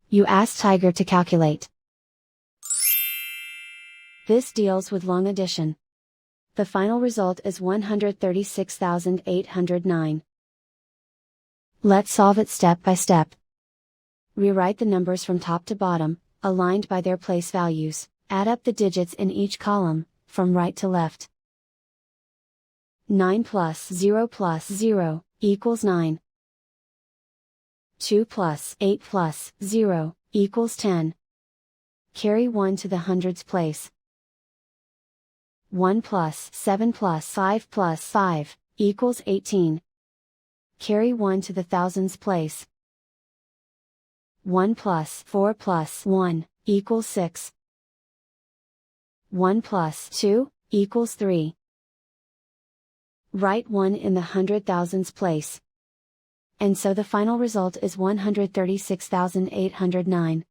You ask Tiger to calculate. This deals with long addition. The final result is 136,809. Let's solve it step by step. Rewrite the numbers from top to bottom, aligned by their place values. Add up the digits in each column, from right to left. 9 plus 0 equals 9. 2 plus 8 plus 0 equals 10. Carry 1 to the hundreds place. 1 plus 7 plus 5 equals 18. Carry 1 to the thousands place. 1 plus 4 plus 1 equals 6. 1 plus 2 equals 3. Write 1 in the hundred thousands place. And so the final result is 136,809.